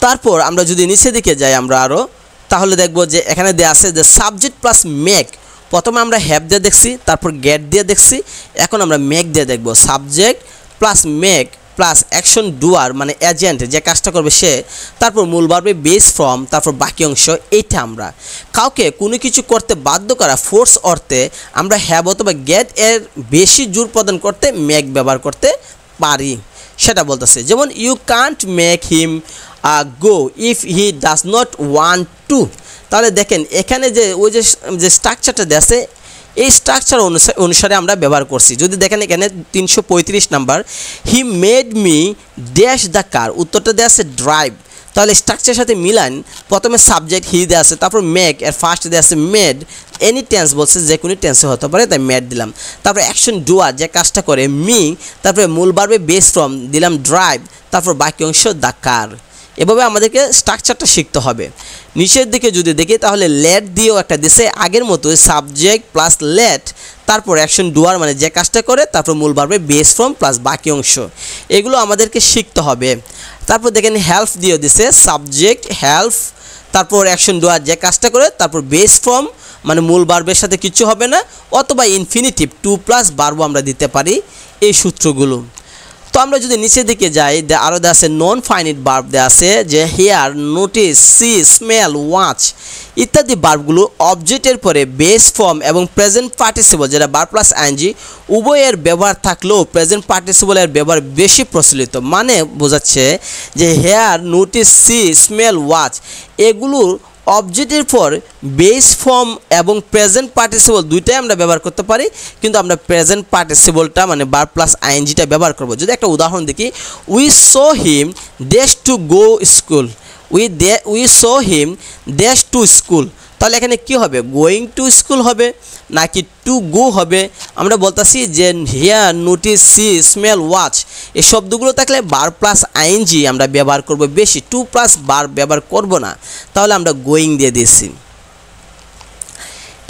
তারপর আমরা যদি নিচের দিকে যাই আমরা আরও, তাহলে দেখব যে এখানে দেওয়া আছে যে সাবজেক্ট প্লাস মেক। প্রথমে আমরা হ্যাভ দিয়ে দেখছি, তারপর গেট দিয়ে দেখছি, এখন আমরা মেক দিয়ে দেখব। Subject plus make plus action doer মানে এজেন্ট, যে কাজটা করবে সে, তারপর মূল ভার্বে বেস ফ্রম, তারপর বাকি অংশ। এইটা আমরা কাউকে কোনো কিছু করতে বাধ্য করা, ফোর্স অর্থে আমরা হ্যাভ অথবা গেট এর বেশি জোর প্রদান করতে মেক ব্যবহার করতে পারি, সেটা বলতেছে। যেমন you can't make him go if he does not want to. তাহলে দেখেন এখানে যে ওই যে স্ট্রাকচারটা দেওয়া আছে, এই স্ট্রাকচার অনুসারে আমরা ব্যবহার করছি। যদি দেখেন এখানে 335 number, he made me dash the car, উত্তরটা দেওয়া আছে ড্রাইভ। তাহলে স্ট্রাকচারের সাথে মিলান, প্রথমে সাবজেক্ট হি দেওয়া আছে, তারপর মেক এর ফার্স্ট দেওয়া আছে মেড, এনি টেন্স বলছে যে কোনো টেন্সে হতে পারে, তাই মেড দিলাম। তারপর অ্যাকশন ডুয়ার যে কাজটা করে মি, তারপরে মূল ভার্বে বেস ফ্রম দিলাম ড্রাইভ, তারপর বাকি অংশ দ্য কার। এভাবে আমাদেরকে স্ট্রাকচারটা শিখতে হবে। নিচের দিকে যদি দেখি তাহলে লেট দিয়েও একটা দিছে আগের মতো, সাবজেক্ট প্লাস লেট, তারপর অ্যাকশন ডুয়ার মানে যে কাজটা করে, তারপর মূল ভার্বে বেস ফ্রম প্লাস বাকি অংশ। এগুলো আমাদেরকে শিখতে হবে। তারপর দেখেন হেল্প দিয়েও দিছে, সাবজেক্ট হেল্প, তারপর অ্যাকশন ডুয়ার যে কাজটা করে, তারপর বেস ফ্রম মানে মূল ভার্বের সাথে কিচ্ছু হবে না, অথবা ইনফিনিটিভ 2+ ভার্বও আমরা দিতে পারি এই সূত্রগুলো। তো আমরা যদি নিচের দিকে যাই, আরও দেওয়া আছে নন ফাইনিট ভার্ব দেওয়া আছে, যে hear, notice, see, smell, watch ইত্যাদি ভার্বগুলো অবজেক্টের পরে বেস ফর্ম এবং প্রেজেন্ট পার্টিসিপল যেটা ভার্ব প্লাস আইএনজি উভয়ের ব্যবহার থাকলেও প্রেজেন্ট পার্টিসিপলের ব্যবহার বেশি প্রচলিত। মানে বোঝাচ্ছে যে hear, notice, see, smell, watch এগুলোর অবজেক্টের পর বেস ফর্ম এবং প্রেজেন্ট পার্টিসিপল দুইটাই আমরা ব্যবহার করতে পারি, কিন্তু আমরা প্রেজেন্ট পার্টিসিপলটা মানে ভার্ব প্লাস আইএনজিটা ব্যবহার করব। যদি একটা উদাহরণ দেখি, we saw him dash to go school, we saw him dash to school. তাহলে এখানে কি হবে, গোয়িং টু স্কুল হবে নাকি টু গো হবে? আমরা বলতেছি যে hear, notice, see, smell, watch এই শব্দগুলো থাকলে ভার্ব প্লাস আইএনজি আমরা ব্যবহার করব বেশি, 2+ ভার্ব ব্যবহার করব না, তাহলে আমরা গোয়িং দিয়ে দিয়েছি।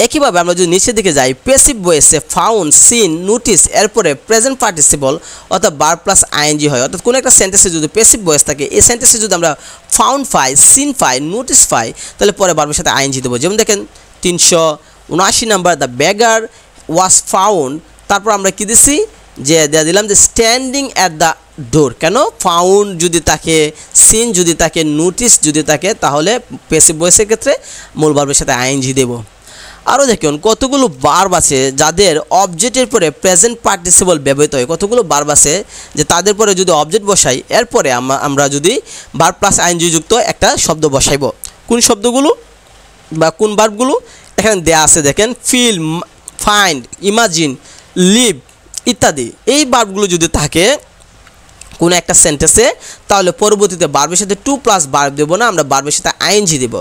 একইভাবে আমরা যদি নিচের দিকে যাই, প্যাসিভ ভয়েসে ফাউন্ড, সিন, নোটিস এরপরে প্রেজেন্ট পার্টিসিপল অর্থাৎ ভার্ব প্লাস আইএনজি হয়। অর্থাৎ কোনো একটা সেন্টেন্সে যদি প্যাসিভ ভয়েস থাকে, এই সেন্টেন্সে যদি আমরা ফাউন্ড পাই, সিন পাই, নোটিস পাই, তাহলে পরে ভার্বের সাথে আইএনজি দেবো। যেমন দেখেন 379 নাম্বার, দ্য বেগার ওয়াজ ফাউন্ড, তারপর আমরা কী দিছি যে দিলাম যে স্ট্যান্ডিং অ্যাট দ্য ডোর। কেন, ফাউন্ড যদি থাকে, সিন যদি থাকে, নোটিস যদি থাকে, তাহলে প্যাসিভ ভয়েসের ক্ষেত্রে মূল ভার্বের সাথে আইএনজি দেবো। আরও দেখুন কতগুলো ভার্ব আছে যাদের অবজেক্টের পরে প্রেজেন্ট পার্টিসিপল ব্যবহৃত হয়। কতগুলো ভার্ব আছে যে তাদের পরে যদি অবজেক্ট বসাই, এরপরে আমরা যদি ভার্ব প্লাস আইএনজি যুক্ত একটা শব্দ বসাইব। কোন শব্দগুলো বা কোন ভার্বগুলো এখানে দেয়া আছে দেখেন, ফিল, ফাইন্ড, ইমাজিন, লিভ ইত্যাদি। এই ভার্বগুলো যদি থাকে কোনো একটা সেন্টেন্সে, তাহলে পরবর্তীতে ভার্বের সাথে 2+ ভার্ব দেবো না, আমরা ভার্বের সাথে আইএনজি দেব।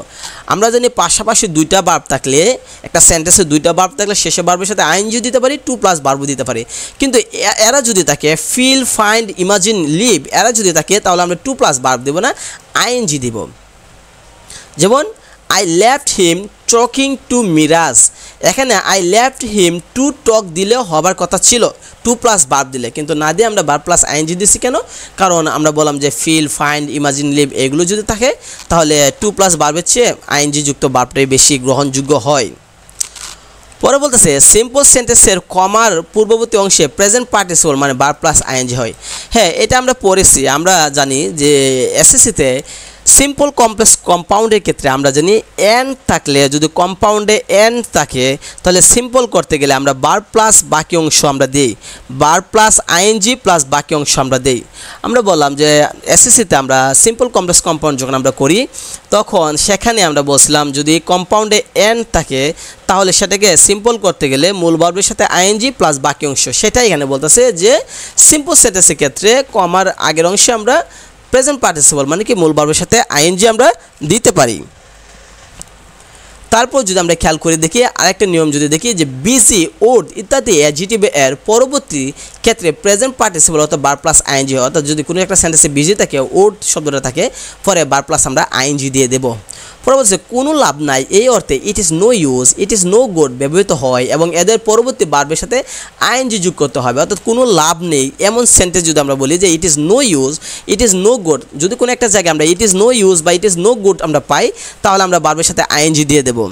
আমরা জানি পাশাপাশি দুইটা ভার্ব থাকলে, একটা সেন্টেন্সে দুইটা ভার্ব থাকলে শেষে ভার্বের সাথে আইএনজি দিতে পারি, 2+ ভার্বও দিতে পারি। কিন্তু এরা যদি থাকে, ফিল, ফাইন্ড, ইমাজিন, লিভ, এরা যদি থাকে তাহলে আমরা 2+ ভার্ব দেবো না, আইএনজি দেব। যেমন I left him talking to Miraj, এখানে I left him to talk দিলেও হবার কথা ছিল 2+ ভার্ব দিলে, কিন্তু না দিয়ে আমরা ভার্ব প্লাস আইএনজি দিচ্ছি। কেন, কারণ আমরা বললাম যে ফিল, ফাইন্ড, ইমাজিন, লিভ এগুলো যদি থাকে তাহলে 2+ ভার্বের চেয়ে আইএনজি যুক্ত ভার্বটাই বেশি গ্রহণযোগ্য হয়। পরে বলতেছে সিম্পল সেন্টেন্সের কমার পূর্ববর্তী অংশে প্রেজেন্ট পার্টিসিপল মানে ভার্ব প্লাস আইএনজি হয়। হ্যাঁ, এটা আমরা পড়েছি। আমরা জানি যে এসএসসিতে সিম্পল কমপ্লেক্স কম্পাউন্ডের ক্ষেত্রে আমরা জানি এন থাকলে, যদি কম্পাউন্ডে এন থাকে তাহলে সিম্পল করতে গেলে আমরা ভার্ব প্লাস বাকি অংশ আমরা দিই, ভার্ব প্লাস আইএনজি প্লাস বাকি অংশ আমরা দিই। আমরা বললাম যে এসএসসিতে আমরা সিম্পল কমপ্লেক্স কম্পাউন্ড যখন আমরা করি তখন সেখানে আমরা বলছিলাম যদি কম্পাউন্ডে এন থাকে তাহলে সেটাকে সিম্পল করতে গেলে মূল ভার্বের সাথে আইএনজি প্লাস বাকি অংশ। সেটাই এখানে বলতেছে যে সিম্পল সেন্টেন্সের ক্ষেত্রে কমার আগের অংশে আমরা প্রেজেন্ট পার্টিসিপল মানে কি মূল ভার্বের সাথে আইএনজি আমরা দিতে পারি। তারপর যদি আমরা খেয়াল করে দেখি আরেকটা নিয়ম যদি দেখি যে বিজি, ওড ইত্যাদি অ্যাডজেক্টিভ এর পরবর্তী ক্ষেত্রে প্রেজেন্ট পার্টিসিপল অর্থাৎ ভার্ব প্লাস আইএনজি, অর্থাৎ যদি কোনো একটা সেন্টেন্সে বিজি থাকে, ওড শব্দটা থাকে, পরে ভার্ব প্লাস আমরা আইএনজি দিয়ে দেব। পরে বলছে কোনো লাভ নাই এই অর্থে it is no use, it is no good ব্যবহৃত হয় এবং এদের পরবর্তী ভার্বের সাথে আইএনজি যোগ করতে হবে, অর্থাৎ কোনো লাভ নেই এমন সেন্টেন্স যদি আমরা বলি যে it is no use, it is no good, যদি কোনো একটা জায়গায় আমরা ইট ইজ নো ইউজ বা ইট ইজ নো গুড আমরা পাই তাহলে আমরা ভার্বের সাথে আইএনজি দিয়ে দেবো।